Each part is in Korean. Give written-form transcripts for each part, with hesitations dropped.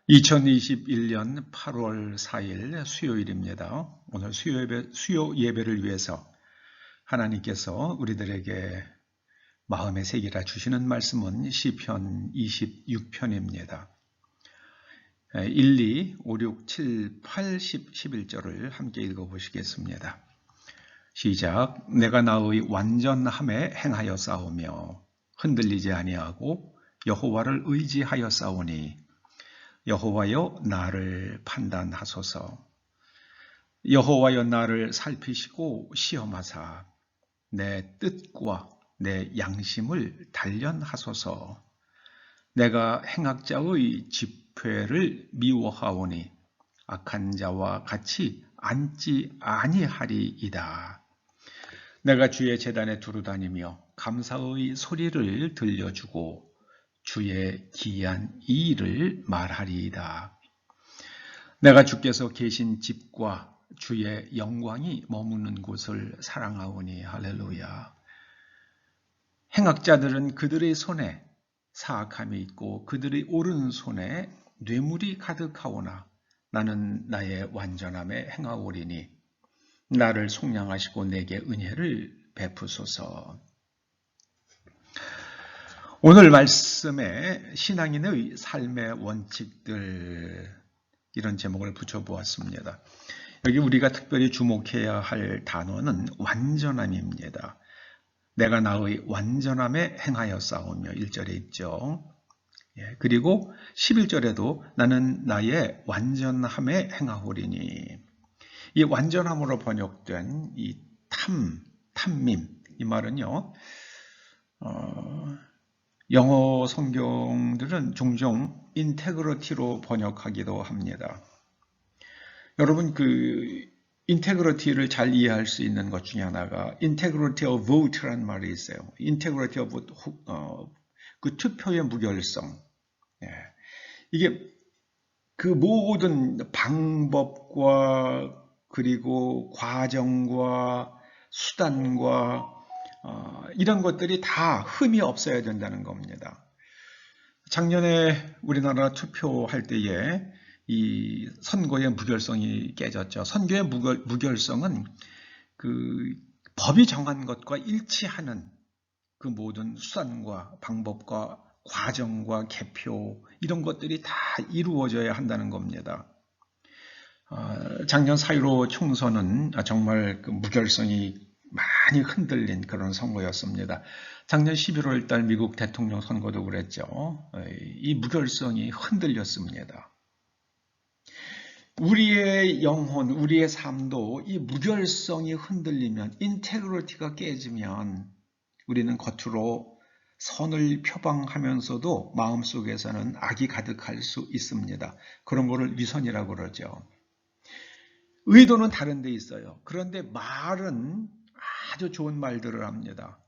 2021년 8월 4일 수요일입니다. 오늘 수요 예배를 위해서 하나님께서 우리들에게 마음의 새기라 주시는 말씀은 시편 26편입니다. 1, 2, 5, 6, 7, 8, 10, 11절을 함께 읽어보시겠습니다. 시작. 내가 나의 완전함에 행하여 싸우며 흔들리지 아니하고 여호와를 의지하여 싸우니 여호와여 나를 판단하소서. 여호와여 나를 살피시고 시험하사 내 뜻과 내 양심을 단련하소서. 내가 행악자의 집회를 미워하오니 악한 자와 같이 앉지 아니하리이다. 내가 주의 제단에 두루다니며 감사의 소리를 들려주고 주의 기이한 일을 말하리이다. 내가 주께서 계신 집과 주의 영광이 머무는 곳을 사랑하오니. 할렐루야. 행악자들은 그들의 손에 사악함이 있고 그들의 오른손에 뇌물이 가득하오나 나는 나의 완전함에 행하오리니 나를 속량하시고 내게 은혜를 베푸소서. 오늘 말씀에 신앙인의 삶의 원칙들, 이런 제목을 붙여보았습니다. 여기 우리가 특별히 주목해야 할 단어는 완전함입니다. 내가 나의 완전함에 행하여 싸우며 1절에 있죠. 그리고 11절에도 나는 나의 완전함에 행하오리니, 이 완전함으로 번역된 이 탐밈, 이 말은요, 영어 성경들은 종종 인테그리티로 번역하기도 합니다. 여러분, 인테그리티를 잘 이해할 수 있는 것 중에 하나가 integrity of vote라는 말이 있어요. integrity of vote, 그 투표의 무결성. 이게 그 모든 방법과 그리고 과정과 수단과 이런 것들이 다 흠이 없어야 된다는 겁니다. 작년에 우리나라 투표할 때에 이 선거의 무결성이 깨졌죠. 선거의 무결성은 그 법이 정한 것과 일치하는 그 모든 수단과 방법과 과정과 개표, 이런 것들이 다 이루어져야 한다는 겁니다. 작년 4.15 총선은 정말 그 무결성이 많이 흔들린 그런 선거였습니다. 작년 11월 달 미국 대통령 선거도 그랬죠. 이 무결성이 흔들렸습니다. 우리의 영혼, 우리의 삶도 이 무결성이 흔들리면, 인테그리티가 깨지면 우리는 겉으로 선을 표방하면서도 마음속에서는 악이 가득할 수 있습니다. 그런 거를 위선이라고 그러죠. 의도는 다른 데 있어요. 그런데 말은 아주 좋은 말들을 합니다.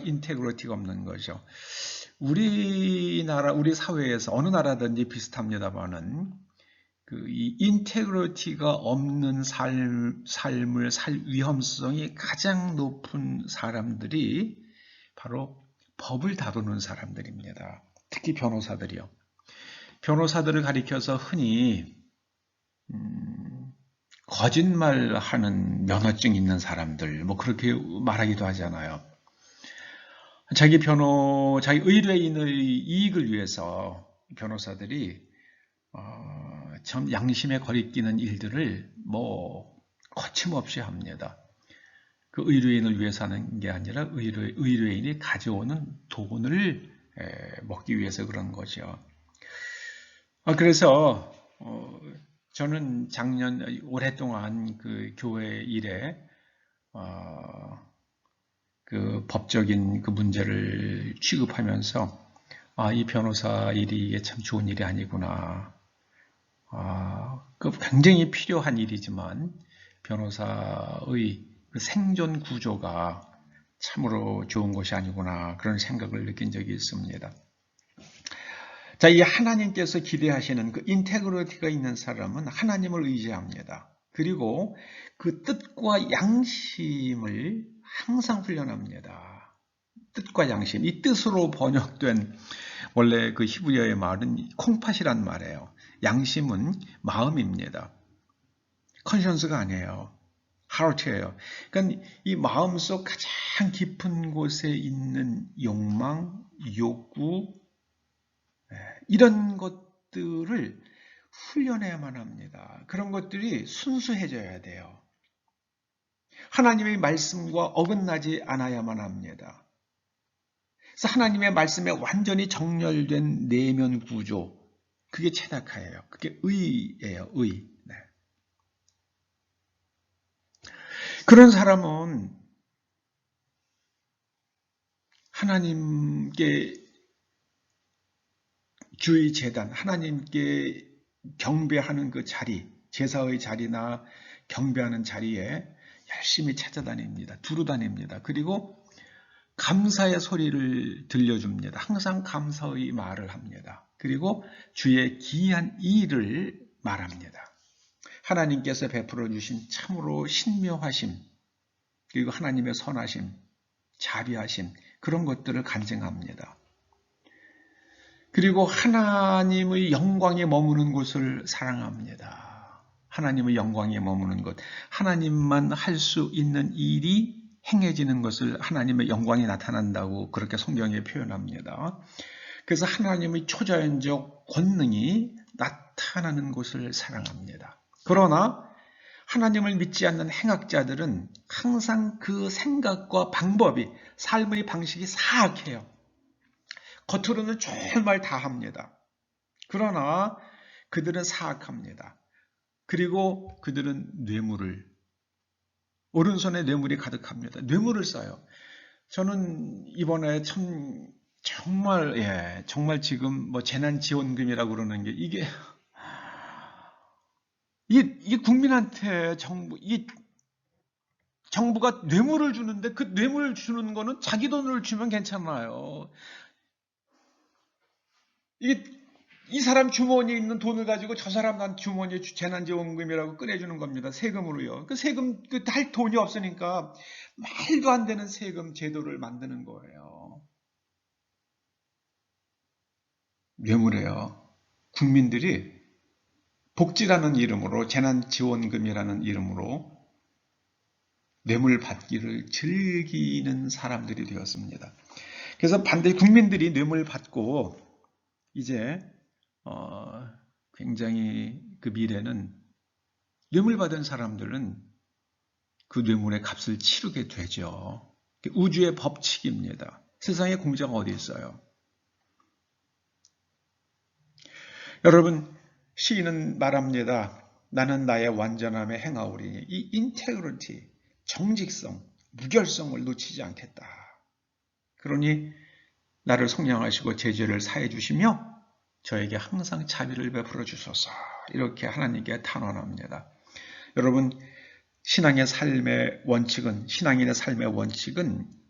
인테그리티가 없는 거죠. 우리나라, 우리 사회에서 어느 나라든지 비슷합니다만은 이 인테그리티가 없는 삶을 살 위험성이 가장 높은 사람들이 바로 법을 다루는 사람들입니다. 특히 변호사들이요. 변호사들을 가리켜서 흔히 거짓말하는 면허증 있는 사람들, 뭐 그렇게 말하기도 하잖아요. 자기 의뢰인의 이익을 위해서 변호사들이 참 양심에 거리끼는 일들을 뭐 거침없이 합니다. 그 의뢰인을 위해서 하는 게 아니라 의뢰인이 가져오는 돈을 먹기 위해서 그런 거죠. 그래서 저는 오랫동안 그 교회 일에 그 법적인 그 문제를 취급하면서 이 변호사 일이 이게 참 좋은 일이 아니구나. 그 굉장히 필요한 일이지만 변호사의 그 생존 구조가 참으로 좋은 것이 아니구나, 그런 생각을 느낀 적이 있습니다. 자, 이 하나님께서 기대하시는 그 인테그리티가 있는 사람은 하나님을 의지합니다. 그리고 그 뜻과 양심을 항상 훈련합니다. 뜻과 양심, 이 뜻으로 번역된 원래 그 히브리어의 말은 콩팥이란 말이에요. 양심은 마음입니다. 컨션스가 아니에요. heart예요. 그러니까 이 마음속 가장 깊은 곳에 있는 욕망, 욕구, 이런 것들을 훈련해야만 합니다. 그런 것들이 순수해져야 돼요. 하나님의 말씀과 어긋나지 않아야만 합니다. 그래서 하나님의 말씀에 완전히 정렬된 내면 구조, 그게 체다카예요. 그게 의예요. 의. 네. 그런 사람은 하나님께 주의 제단, 하나님께 경배하는 그 자리, 제사의 자리나 경배하는 자리에 열심히 찾아다닙니다. 두루 다닙니다. 그리고 감사의 소리를 들려줍니다. 항상 감사의 말을 합니다. 그리고 주의 기이한 일을 말합니다. 하나님께서 베풀어 주신 참으로 신묘하심, 그리고 하나님의 선하심, 자비하심, 그런 것들을 간증합니다. 그리고 하나님의 영광에 머무는 곳을 사랑합니다. 하나님의 영광에 머무는 곳, 하나님만 할 수 있는 일이 행해지는 것을 하나님의 영광이 나타난다고 그렇게 성경에 표현합니다. 그래서 하나님의 초자연적 권능이 나타나는 곳을 사랑합니다. 그러나 하나님을 믿지 않는 행악자들은 항상 그 생각과 방법이, 삶의 방식이 사악해요. 겉으로는 좋은 말 다 합니다. 그러나 그들은 사악합니다. 그리고 그들은 뇌물을, 오른손에 뇌물이 가득합니다. 뇌물을 써요. 저는 이번에 정말 지금 뭐 재난지원금이라고 그러는 게 이게 국민한테 정부가 뇌물을 주는데 그 뇌물 주는 거는 자기 돈을 주면 괜찮아요. 이 사람 주머니에 있는 돈을 가지고 저 사람 주머니에 재난지원금이라고 꺼내주는 겁니다. 세금으로요. 그 세금 할 돈이 없으니까 말도 안 되는 세금 제도를 만드는 거예요. 뇌물이에요. 국민들이 복지라는 이름으로, 재난지원금이라는 이름으로 뇌물 받기를 즐기는 사람들이 되었습니다. 그래서 반대로 국민들이 뇌물 받고 이제 굉장히 그 미래는 뇌물 받은 사람들은 그 뇌물의 값을 치르게 되죠. 우주의 법칙입니다. 세상에 공짜가 어디 있어요? 여러분, 시인은 말합니다. 나는 나의 완전함에 행하오리니 이 인테그리티, 정직성, 무결성을 놓치지 않겠다. 그러니 나를 속량하시고 제 죄를 사해 주시며 저에게 항상 자비를 베풀어 주소서. 이렇게 하나님께 탄원합니다. 여러분, 신앙인의 삶의 원칙은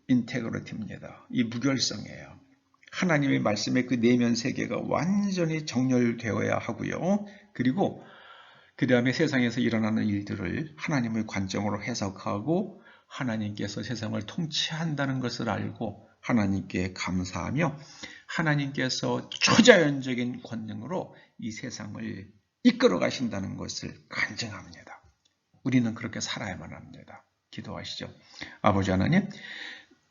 인테그리티입니다. 이 무결성이에요. 하나님의 말씀의 그 내면 세계가 완전히 정렬되어야 하고요. 그리고 그 다음에 세상에서 일어나는 일들을 하나님의 관점으로 해석하고 하나님께서 세상을 통치한다는 것을 알고 하나님께 감사하며 하나님께서 초자연적인 권능으로 이 세상을 이끌어 가신다는 것을 간증합니다. 우리는 그렇게 살아야만 합니다. 기도하시죠. 아버지 하나님,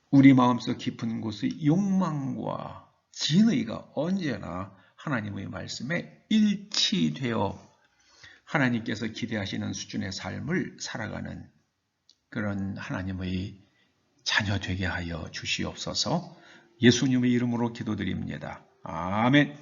우리 마음속 깊은 곳의 욕망과 진의가 언제나 하나님의 말씀에 일치되어 하나님께서 기대하시는 수준의 삶을 살아가는 그런 하나님의 자녀 되게 하여 주시옵소서. 예수님의 이름으로 기도드립니다. 아멘.